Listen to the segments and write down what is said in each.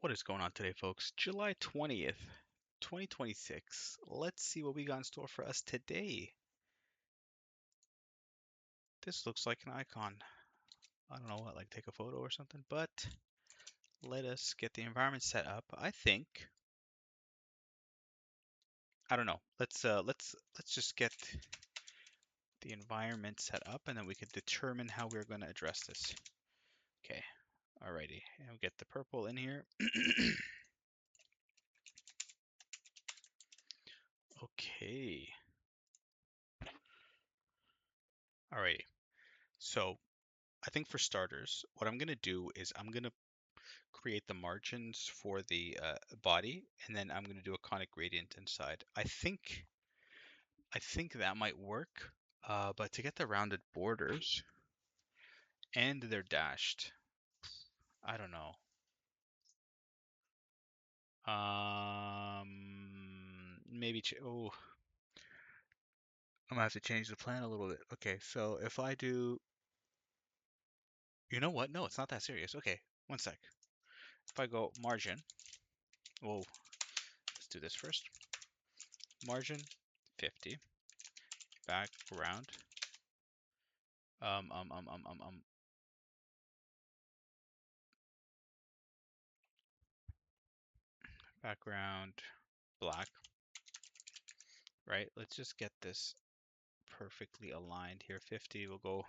What is going on today, folks? July 20th, 2026. Let's see what we got in store for us today. This looks like an icon. I don't know what, like take a photo or something, but let us get the environment set up. I don't know. Let's just get the environment set up and then we can determine how we're going to address this. Okay. Alrighty. And we'll get the purple in here. Okay. Alrighty. So I think for starters, what I'm going to do is I'm going to create the margins for the body, and then I'm going to do a conic gradient inside. I think that might work, but to get the rounded borders and they're dashed, I don't know. Maybe oh, I'm gonna have to change the plan a little bit. Okay, so if I do, you know what? No, it's not that serious. Okay, one sec. If I go margin, whoa, let's do this first. Margin 50, background, um, um, um, um, um, um, background black, right? Let's just get this perfectly aligned here. 50, we'll go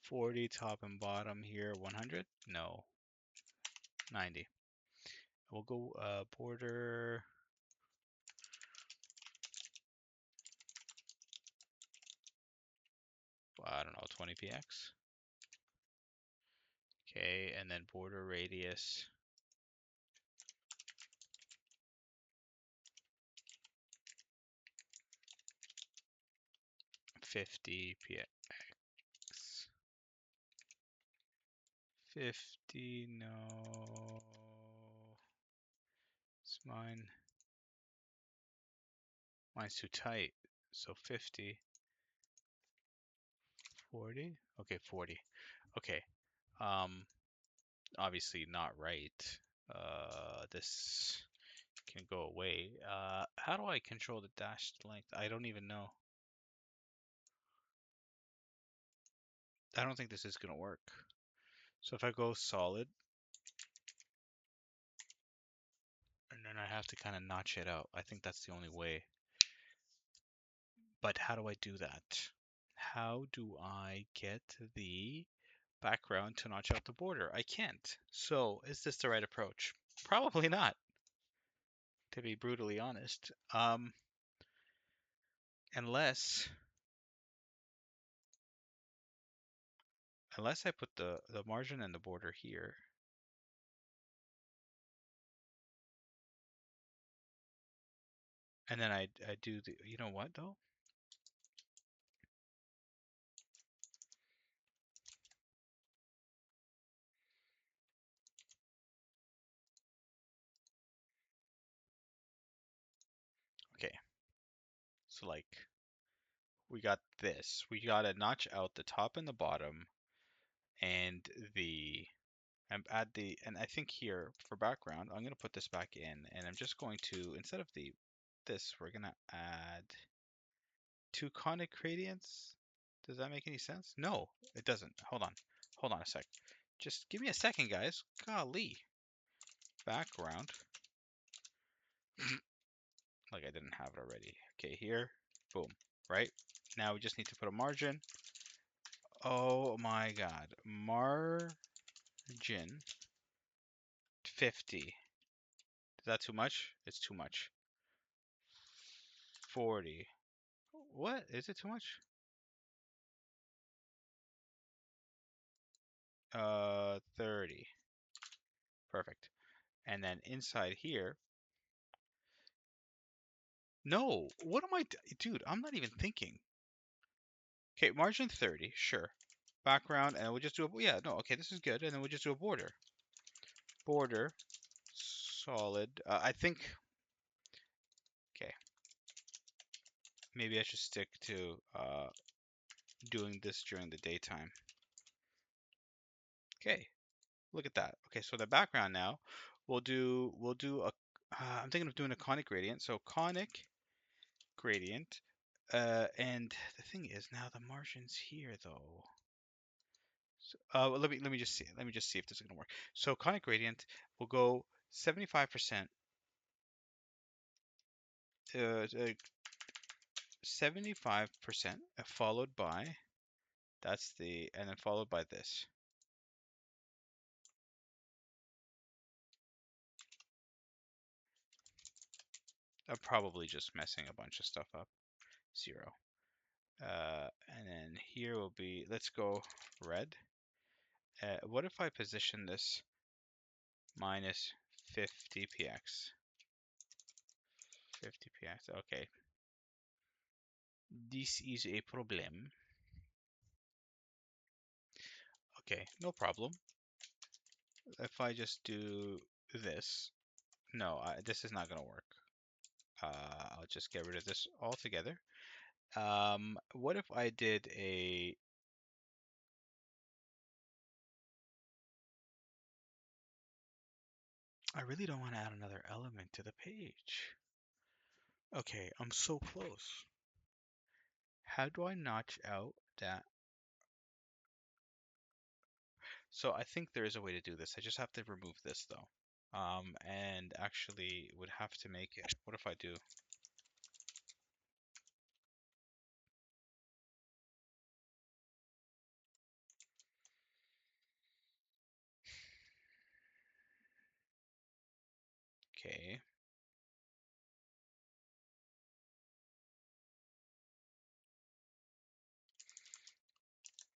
40 top and bottom here. 100, no, 90. We'll go border, I don't know, 20px. Okay, and then border radius 50px. 50, no, it's mine's too tight. So 50, 40, okay, 40. Okay, um, obviously not right. This can go away. How do I control the dashed length? I don't even know. I don't think this is gonna work. So if I go solid, and then I have to kind of notch it out. I think that's the only way. But how do I do that? How do I get the background to notch out the border? I can't. So is this the right approach? Probably not, to be brutally honest. Unless I put the margin and the border here. And then I do the, you know what though? Okay, so like we got this. We got to notch out the top and the bottom and the and add the, and I think here for background, I'm going to put this back in and I'm just going to, instead of this, we're going to add two conic gradients. Does that make any sense? No, it doesn't. Hold on. Hold on a sec. Just give me a second, guys. Golly. Background. Like I didn't have it already. Okay, here. Boom. Right? Now we just need to put a margin. Oh my god. Margin 50. Is that too much? It's too much. 40. What? Is it too much? 30. Perfect. And then inside here. No, what am I, dude? I'm not even thinking. Okay, margin 30, sure. Background, and we'll just do a, yeah, no, okay, this is good. And then we'll just do a border. Border, solid. I think, okay, maybe I should stick to doing this during the daytime. Okay, look at that. Okay, so the background now we'll do a I'm thinking of doing a conic gradient. So conic gradient, and the thing is now the margins here though. So, well, let me just see if this is gonna work. So conic gradient will go 75%, 75% followed by and then followed by this. I'm probably just messing a bunch of stuff up. 0. And then here will be, let's go red. What if I position this minus 50 px? 50 px, okay. This is a problem. Okay, no problem. If I just do this, no, this is not gonna work. I'll just get rid of this altogether. What if I did a I really don't want to add another element to the page. Okay, I'm so close. How do I notch out that? So I think there is a way to do this. I just have to remove this though. And actually would have to make it. What if I do? Okay.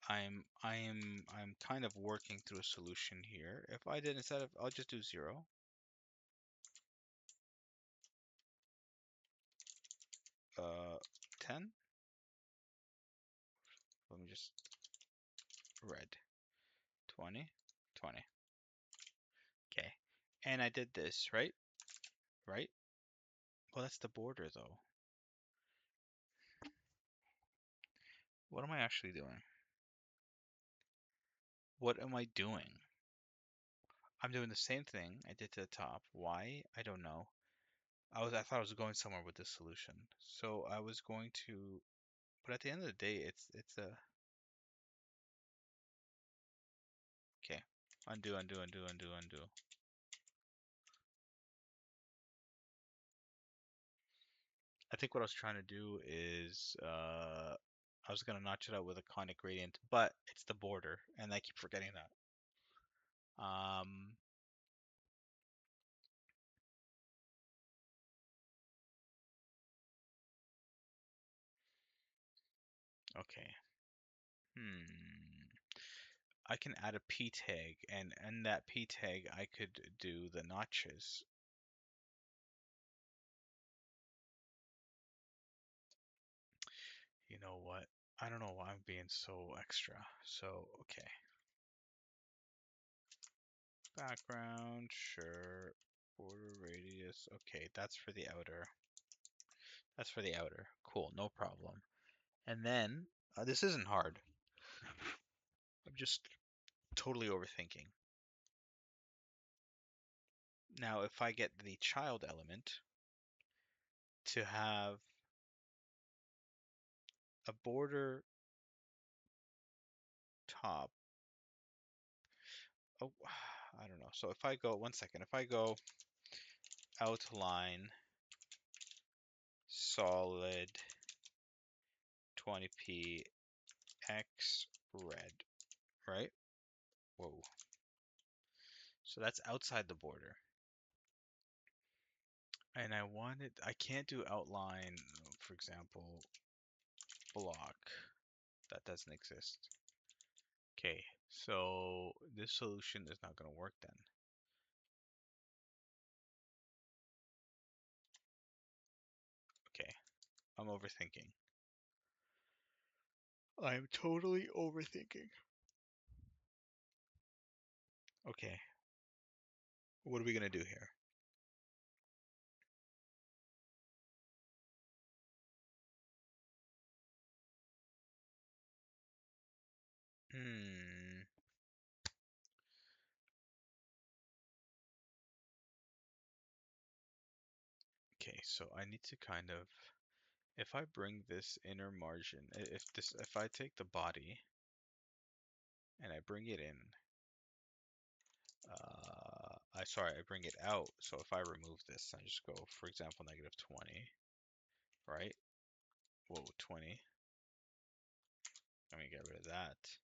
I'm kind of working through a solution here. If I did instead of I'll just do 0. 10. Let me just red. 20. 20. Okay. And I did this, right? Right? Well, that's the border though. What am I actually doing? What am I doing? I'm doing the same thing I did to the top. Why? I don't know. I thought I was going somewhere with this solution. So I was going to, but at the end of the day, it's a okay. Undo, undo, undo, undo, undo. I think what I was trying to do is I was gonna notch it out with a conic gradient, but it's the border, and I keep forgetting that. Okay. Hmm. I can add a p tag, and in that p tag, I could do the notches. You know what? I don't know why I'm being so extra. So, okay. Background, sure. Border radius. Okay, that's for the outer. That's for the outer. Cool, no problem. And then, this isn't hard. I'm just totally overthinking. Now, if I get the child element to have a border top. Oh, I don't know. So if I go, one second, if I go outline solid 20p x red, right? Whoa. So that's outside the border. And I can't do outline, for example, block. That doesn't exist. Okay, so this solution is not going to work then. Okay, I'm overthinking. I'm totally overthinking. Okay, what are we going to do here? Hmm. Okay, so I need to kind of, if I bring this inner margin, if I take the body and I bring it in, I bring it out. So if I remove this, I just go, for example, -20, right? Whoa, 20. Let me get rid of that.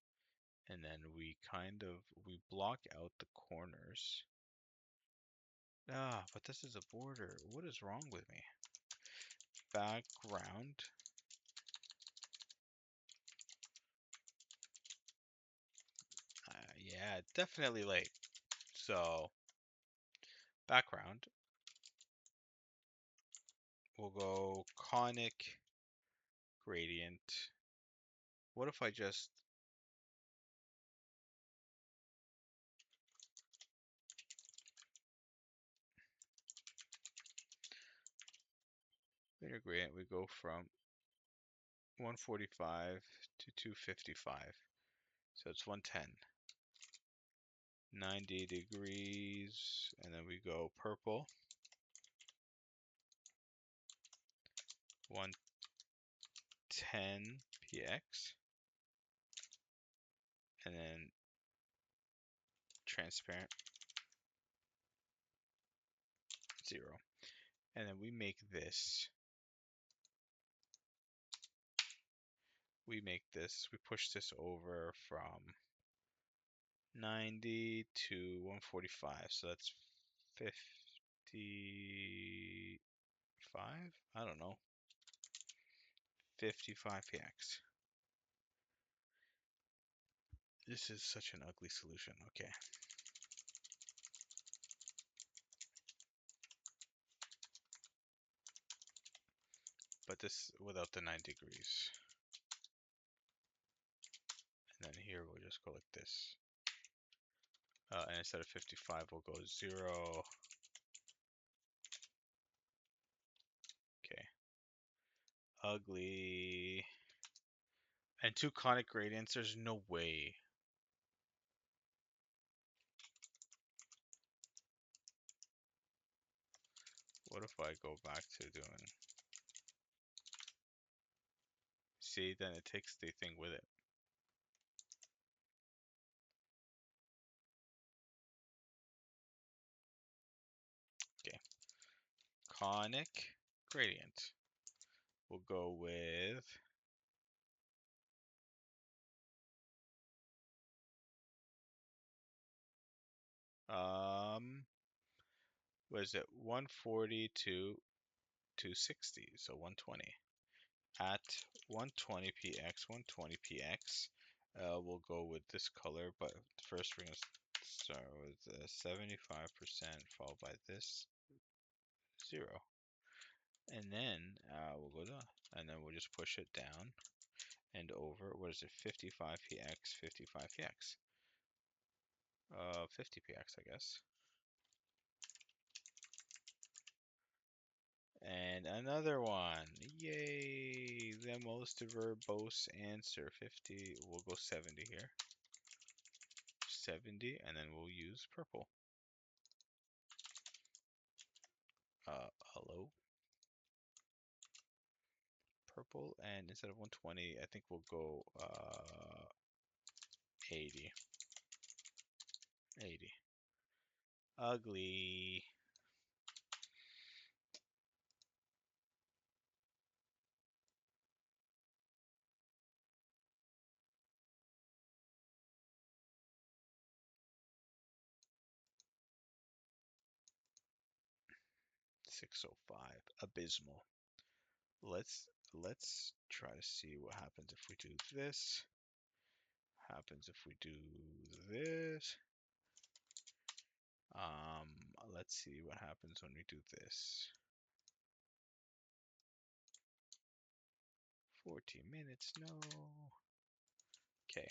And then we block out the corners. Ah, but this is a border. What is wrong with me? Background. Yeah, definitely late. So background, we'll go conic gradient. What if I just linear gradient? We go from 145 to 255. So it's 110. 90 degrees, and then we go purple. 110 px, and then transparent 0. And then we make this. We push this over from 90 to 145. So that's 55. I don't know. 55 px. This is such an ugly solution. Okay. But this without the 9 degrees. And then here we'll just go like this. And instead of 55, we'll go 0. Okay. Ugly. And 2 conic gradients, there's no way. What if I go back to doing... See, then it takes the thing with it. Okay. Conic gradient. We'll go with... what is it? 140 to 260, so 120. At 120 px, 120 px, we'll go with this color, but first we're going to start with 75% followed by this 0. And then we'll go down, and then we'll just push it down and over. What is it? 55 px, 55 px. 50 px, I guess. And another one. Yay! The most verbose answer. 50. We'll go 70 here. 70, and then we'll use purple. Hello. Purple, and instead of 120, I think we'll go 80. 80. Ugly. $605. Abysmal. Let's try to see what happens if we do this. Happens if we do this. Let's see what happens when we do this. 14 minutes, no. Okay.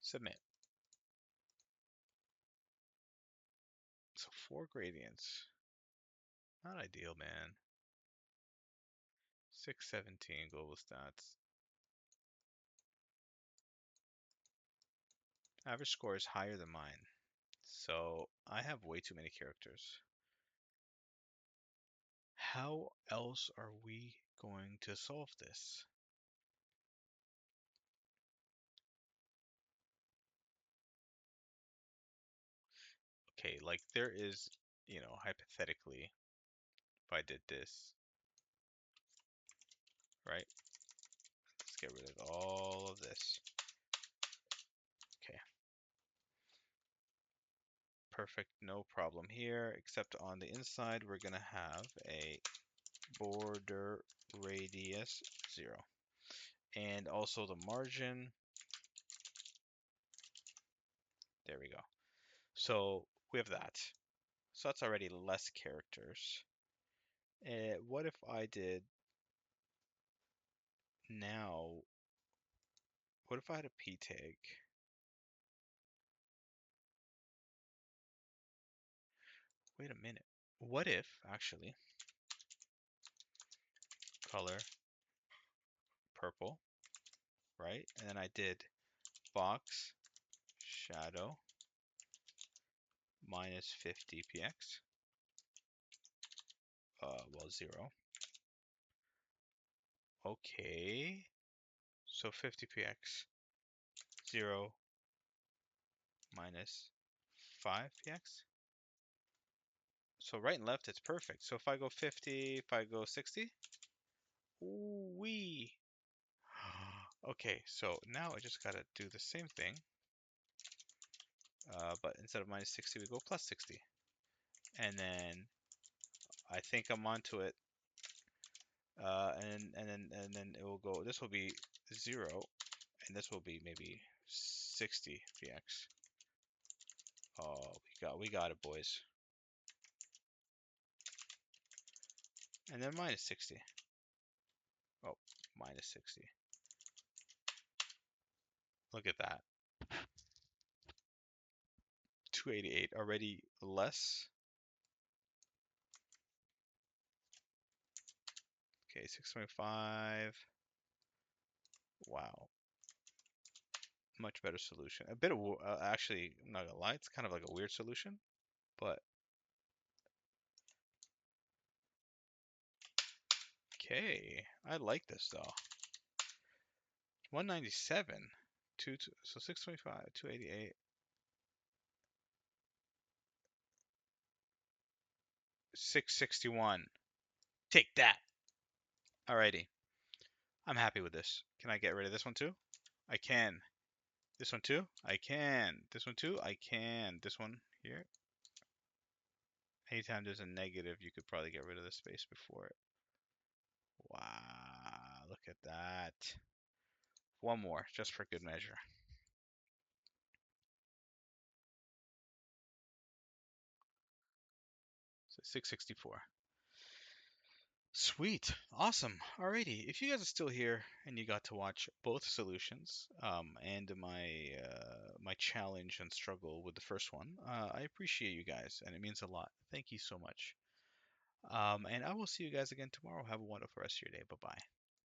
Submit. So 4 gradients. Not ideal, man. 617 global stats. Average score is higher than mine. So I have way too many characters. how else are we going to solve this? Okay, like there is, hypothetically, if I did this, right? Let's get rid of all of this. Okay, perfect, no problem here, except on the inside, we're gonna have a border radius 0. And also the margin, there we go. So we have that. So that's already less characters. What if I did now, what if I had a p tag? Wait a minute. What if, actually, color purple, right? And then I did box shadow minus 50 px, well, 0. Okay, so 50 px, 0 minus 5 px. So right and left, it's perfect. So if I go 50, if I go 60, ooh wee. Okay, so now I just gotta do the same thing, but instead of minus 60, we go plus 60. And then I think I'm onto it. And then it will go. This will be 0, and this will be maybe 60 px. Oh, we got it, boys. And then minus 60. Oh, minus 60. Look at that. 288 already less. Okay, 625. Wow. Much better solution. A bit of, actually, I'm not gonna lie, it's kind of like a weird solution, but okay. I like this though. 197. So 625, 288. 661. Take that. Alrighty. I'm happy with this. Can I get rid of this one too? I can. This one too? I can. This one too? I can. This one here? Anytime there's a negative, you could probably get rid of the space before it. Wow. Look at that. One more, just for good measure. So 664. Sweet, awesome. Alrighty, if you guys are still here and you got to watch both solutions, and my challenge and struggle with the first one, I appreciate you guys, and it means a lot. Thank you so much. And I will see you guys again tomorrow. Have a wonderful rest of your day. Bye bye.